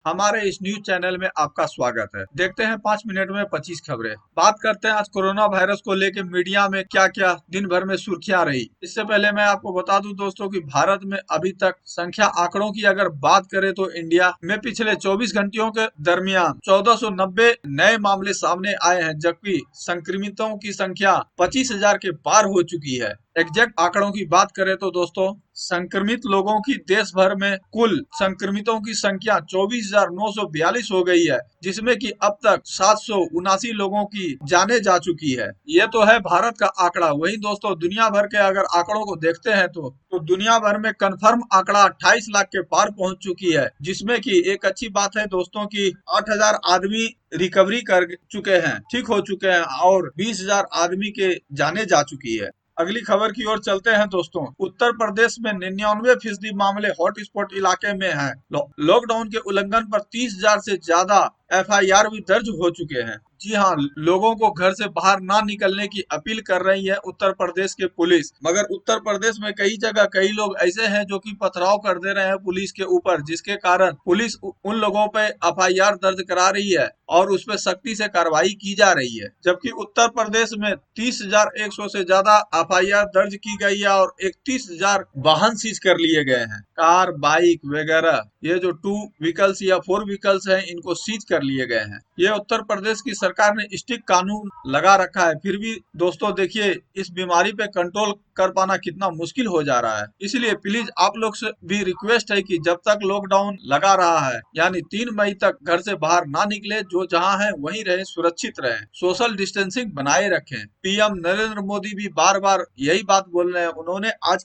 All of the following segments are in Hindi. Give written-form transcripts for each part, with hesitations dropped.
हमारे इस न्यूज चैनल में आपका स्वागत है। देखते हैं 5 मिनट में 25 खबरें। बात करते हैं आज कोरोना वायरस को लेकर मीडिया में क्या क्या दिन भर में सुर्खियां रही। इससे पहले मैं आपको बता दूं दोस्तों कि भारत में अभी तक संख्या आंकड़ों की अगर बात करें तो इंडिया में पिछले 24 घंटियों के दरमियान 1490 नए मामले सामने आए हैं, जबकि संक्रमितों की संख्या 25,000 के पार हो चुकी है। एग्जैक्ट आंकड़ों की बात करें तो दोस्तों संक्रमित लोगों की देश भर में कुल संक्रमितों की संख्या 24,942 हो गई है, जिसमें कि अब तक 779 लोगों की जाने जा चुकी है। ये तो है भारत का आंकड़ा। वहीं दोस्तों दुनिया भर के अगर आंकड़ों को देखते हैं तो दुनिया भर में कंफर्म आंकड़ा 28 लाख के पार पहुंच चुकी है, जिसमें कि एक अच्छी बात है दोस्तों की 8,000 आदमी रिकवरी कर चुके हैं, ठीक हो चुके हैं और 20,000 आदमी के जाने जा चुकी है। अगली खबर की ओर चलते हैं दोस्तों। उत्तर प्रदेश में 99% मामले हॉटस्पॉट इलाके में हैं। लॉकडाउन के उल्लंघन पर 30,000 से ज्यादा एफआईआर भी दर्ज हो चुके हैं। जी हाँ, लोगों को घर से बाहर ना निकलने की अपील कर रही है उत्तर प्रदेश के पुलिस। मगर उत्तर प्रदेश में कई जगह कई लोग ऐसे हैं जो कि पथराव कर दे रहे हैं पुलिस के ऊपर, जिसके कारण पुलिस उन लोगों पे एफआईआर दर्ज करा रही है और उस पर सख्ती से कार्रवाई की जा रही है। जबकि उत्तर प्रदेश में 30,100 से ज्यादा एफआईआर दर्ज की गई है और 31,000 वाहन सीज कर लिए गए हैं। कार, बाइक वगैरह ये जो 2 व्हीकल्स या 4 व्हीकल्स हैं, इनको सीज कर लिए गए हैं। ये उत्तर प्रदेश की सरकार ने स्ट्रिक्ट कानून लगा रखा है, फिर भी दोस्तों देखिए इस बीमारी पे कंट्रोल कर पाना कितना मुश्किल हो जा रहा है। इसलिए प्लीज आप लोग से भी रिक्वेस्ट है कि जब तक लॉकडाउन लगा रहा है यानी 3 मई तक घर से बाहर ना निकले, जो जहां है वहीं रहे, सुरक्षित रहे, सोशल डिस्टेंसिंग बनाए रखें। पीएम नरेंद्र मोदी भी बार बार यही बात बोल रहे हैं। उन्होंने आज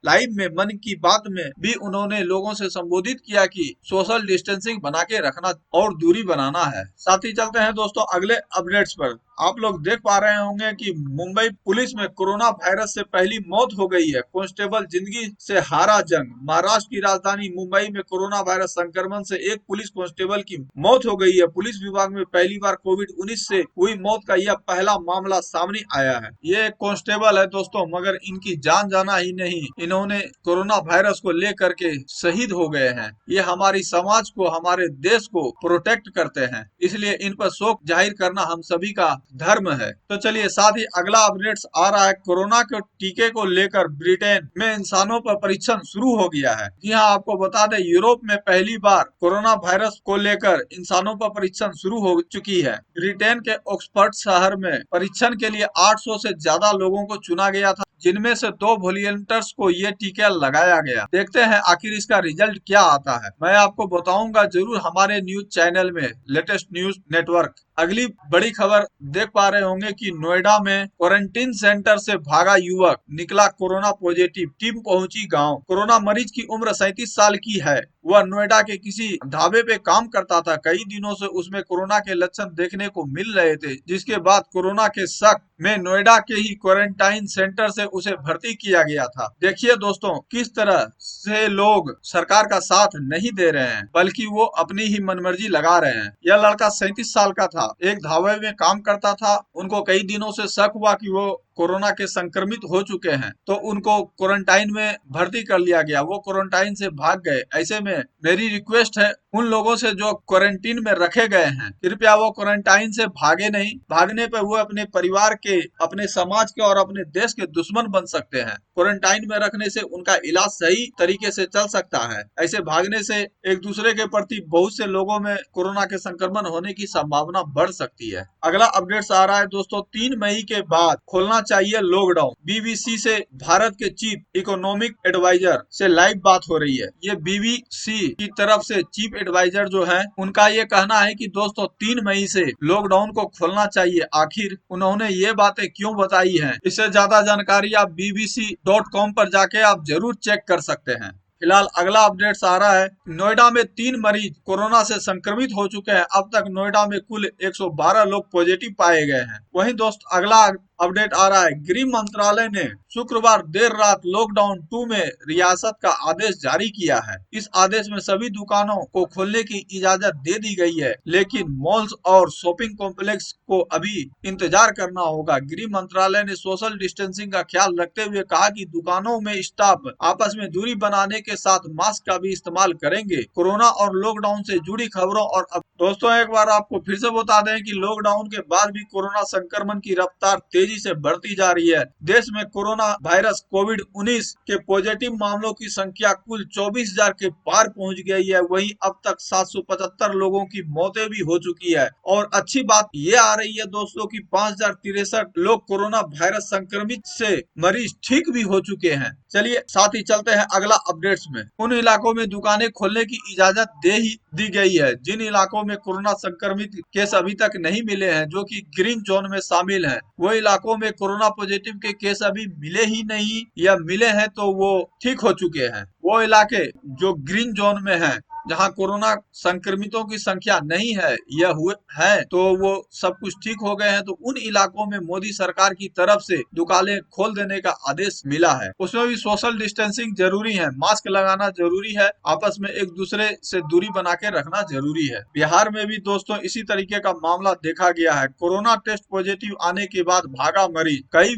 लाइव में मन की बात में भी उन्होंने लोगों से संबोधित किया कि सोशल डिस्टेंसिंग बना के रखना और दूरी बनाना है। साथ ही चलते हैं दोस्तों अगले अपडेट्स पर। आप लोग देख पा रहे होंगे कि मुंबई पुलिस में कोरोना वायरस से पहली मौत हो गई है। कांस्टेबल जिंदगी से हारा जंग। महाराष्ट्र की राजधानी मुंबई में कोरोना वायरस संक्रमण से एक पुलिस कांस्टेबल की मौत हो गई है। पुलिस विभाग में पहली बार कोविड-19 से हुई मौत का यह पहला मामला सामने आया है। ये कांस्टेबल है दोस्तों, मगर इनकी जान जाना ही नहीं, इन्होंने कोरोना वायरस को लेकर के शहीद हो गए हैं। ये हमारी समाज को, हमारे देश को प्रोटेक्ट करते हैं, इसलिए इन पर शोक जाहिर करना हम सभी का धर्म है। तो चलिए साथ ही अगला अपडेट्स आ रहा है। कोरोना के टीके को लेकर ब्रिटेन में इंसानों पर परीक्षण शुरू हो गया है। जी हाँ, आपको बता दें यूरोप में पहली बार कोरोना वायरस को लेकर इंसानों पर परीक्षण शुरू हो चुकी है। ब्रिटेन के ऑक्सफोर्ड शहर में परीक्षण के लिए 800 से ज्यादा लोगों को चुना गया था, जिनमें से 2 वॉलंटियर्स को ये टीका लगाया गया। देखते हैं आखिर इसका रिजल्ट क्या आता है। मैं आपको बताऊंगा जरूर हमारे न्यूज चैनल में, लेटेस्ट न्यूज नेटवर्क। अगली बड़ी खबर देख पा रहे होंगे कि नोएडा में क्वारंटीन सेंटर से भागा युवक निकला कोरोना पॉजिटिव। टीम पहुंची गांव। कोरोना मरीज की उम्र 37 साल की है। वह नोएडा के किसी ढाबे पे काम करता था। कई दिनों से उसमें कोरोना के लक्षण देखने को मिल रहे थे, जिसके बाद कोरोना के शक में नोएडा के ही क्वारंटाइन सेंटर से उसे भर्ती किया गया था। देखिए दोस्तों किस तरह से लोग सरकार का साथ नहीं दे रहे हैं, बल्कि वो अपनी ही मनमर्जी लगा रहे हैं। यह लड़का 37 साल का था, एक ढाबे में काम करता था। उनको कई दिनों से शक हुआ कि वो कोरोना के संक्रमित हो चुके हैं, तो उनको क्वारंटाइन में भर्ती कर लिया गया। वो क्वारंटाइन से भाग गए। ऐसे में मेरी रिक्वेस्ट है उन लोगों से जो क्वारंटीन में रखे गए हैं, कृपया वो क्वारंटाइन से भागे नहीं। भागने पर वो अपने परिवार के, अपने समाज के और अपने देश के दुश्मन बन सकते हैं। क्वारंटाइन में रखने से उनका इलाज सही तरीके से चल सकता है। ऐसे भागने से एक दूसरे के प्रति बहुत से लोगों में कोरोना के संक्रमण होने की संभावना बढ़ सकती है। अगला अपडेट आ रहा है दोस्तों, 3 मई के बाद खोलना चाहिए लॉकडाउन। बीबीसी से भारत के चीफ इकोनॉमिक एडवाइजर से लाइव बात हो रही है। ये बीबीसी की तरफ से चीफ एडवाइजर जो है, उनका ये कहना है कि दोस्तों 3 मई से लॉकडाउन को खोलना चाहिए। आखिर उन्होंने ये बातें क्यों बताई हैं, इससे ज्यादा जानकारी आप bbc.com पर जाके आप जरूर चेक कर सकते हैं। फिलहाल अगला अपडेट आ रहा है। नोएडा में 3 मरीज कोरोना से संक्रमित हो चुके हैं। अब तक नोएडा में कुल 112 लोग पॉजिटिव पाए गए हैं। वहीं दोस्त अगला अपडेट आ रहा है, गृह मंत्रालय ने शुक्रवार देर रात लॉकडाउन 2 में रियासत का आदेश जारी किया है। इस आदेश में सभी दुकानों को खोलने की इजाजत दे दी गई है, लेकिन मॉल्स और शॉपिंग कॉम्प्लेक्स को अभी इंतजार करना होगा। गृह मंत्रालय ने सोशल डिस्टेंसिंग का ख्याल रखते हुए कहा कि दुकानों में स्टाफ आपस में दूरी बनाने के साथ मास्क का भी इस्तेमाल करेंगे। कोरोना और लॉकडाउन से जुड़ी खबरों और दोस्तों एक बार आपको फिर से बता दें कि लॉकडाउन के बाद भी कोरोना संक्रमण की रफ्तार तेजी से बढ़ती जा रही है। देश में कोरोना वायरस कोविड-19 के पॉजिटिव मामलों की संख्या कुल 24,000 के पार पहुंच गई है। वहीं अब तक 775 लोगों की मौतें भी हो चुकी है। और अच्छी बात ये आ रही है दोस्तों की 5,063 लोग कोरोना वायरस संक्रमित से मरीज ठीक भी हो चुके हैं। चलिए साथ ही चलते हैं अगला अपडेट्स में। उन इलाकों में दुकानें खोलने की इजाजत दी गई है जिन इलाकों में कोरोना संक्रमित केस अभी तक नहीं मिले हैं, जो कि ग्रीन जोन में शामिल हैं। वो इलाकों में कोरोना पॉजिटिव के केस अभी मिले ही नहीं या मिले हैं तो वो ठीक हो चुके हैं। वो इलाके जो ग्रीन जोन में हैं, जहां कोरोना संक्रमितों की संख्या नहीं है या हुए है तो वो सब कुछ ठीक हो गए हैं, तो उन इलाकों में मोदी सरकार की तरफ से दुकानें खोल देने का आदेश मिला है। उसमें भी सोशल डिस्टेंसिंग जरूरी है, मास्क लगाना जरूरी है, आपस में एक दूसरे से दूरी बना के रखना जरूरी है। बिहार में भी दोस्तों इसी तरीके का मामला देखा गया है। कोरोना टेस्ट पॉजिटिव आने के बाद भागा मरीज, कई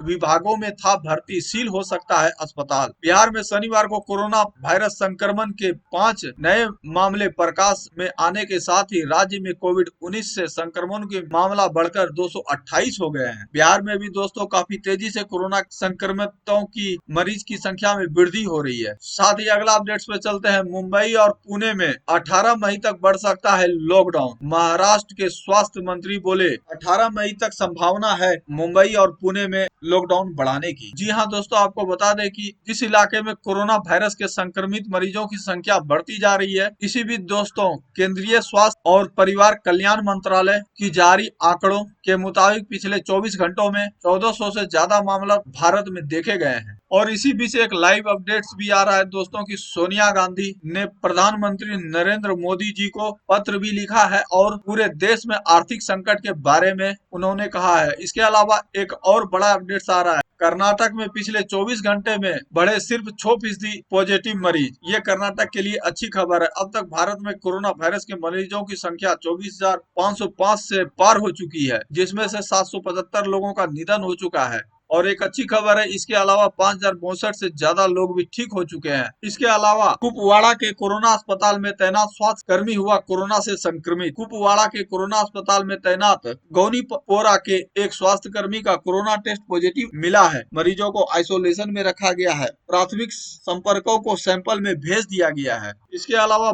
विभागों में था भर्ती, सील हो सकता है अस्पताल। बिहार में शनिवार को कोरोना वायरस संक्रमण के 5 नए मामले प्रकाश में आने के साथ ही राज्य में कोविड-19 से संक्रमण के मामला बढ़कर 228 हो गए हैं। बिहार में भी दोस्तों काफी तेजी से कोरोना संक्रमितों की मरीज की संख्या में वृद्धि हो रही है। साथ ही अगला अपडेट्स पे चलते हैं। मुंबई और पुणे में 18 मई तक बढ़ सकता है लॉकडाउन, महाराष्ट्र के स्वास्थ्य मंत्री बोले 18 मई तक संभावना है मुंबई और पुणे में लॉकडाउन बढ़ाने की। जी हाँ दोस्तों, आपको बता दें कि जिस इलाके में कोरोना वायरस के संक्रमित मरीजों की संख्या बढ़ती जा रही है, इसी बीच दोस्तों केंद्रीय स्वास्थ्य और परिवार कल्याण मंत्रालय की जारी आंकड़ों के मुताबिक पिछले 24 घंटों में 1400 से ज्यादा मामला भारत में देखे गए हैं। और इसी बीच एक लाइव अपडेट्स भी आ रहा है दोस्तों की सोनिया गांधी ने प्रधानमंत्री नरेंद्र मोदी जी को पत्र भी लिखा है और पूरे देश में आर्थिक संकट के बारे में उन्होंने कहा है। इसके अलावा एक और बड़ा अपडेट्स आ रहा है, कर्नाटक में पिछले 24 घंटे में बढ़े सिर्फ 6% पॉजिटिव मरीज। ये कर्नाटक के लिए अच्छी खबर है। अब तक भारत में कोरोना वायरस के मरीजों की संख्या 24,505 से पार हो चुकी है, जिसमें से 775 लोगों का निधन हो चुका है। और एक अच्छी खबर है, इसके अलावा 5,062 से ज्यादा लोग भी ठीक हो चुके हैं। इसके अलावा कुपवाड़ा के कोरोना अस्पताल में तैनात स्वास्थ्य कर्मी हुआ कोरोना से संक्रमित। कुपवाड़ा के कोरोना अस्पताल में तैनात गौनीपोरा के एक स्वास्थ्य कर्मी का कोरोना टेस्ट पॉजिटिव मिला है। मरीजों को आइसोलेशन में रखा गया है, प्राथमिक संपर्कों को सैंपल में भेज दिया गया है। इसके अलावा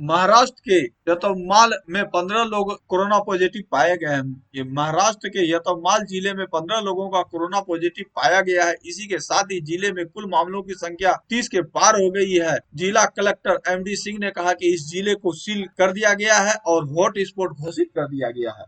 महाराष्ट्र के यतमाल में 15 लोग कोरोना पॉजिटिव पाए गए हैं। ये महाराष्ट्र के यतमाल जिले में 15 लोगों का कोरोना पॉजिटिव पाया गया है। इसी के साथ ही जिले में कुल मामलों की संख्या 30 के पार हो गई है। जिला कलेक्टर एमडी सिंह ने कहा कि इस जिले को सील कर दिया गया है और हॉट स्पॉट घोषित कर दिया गया है।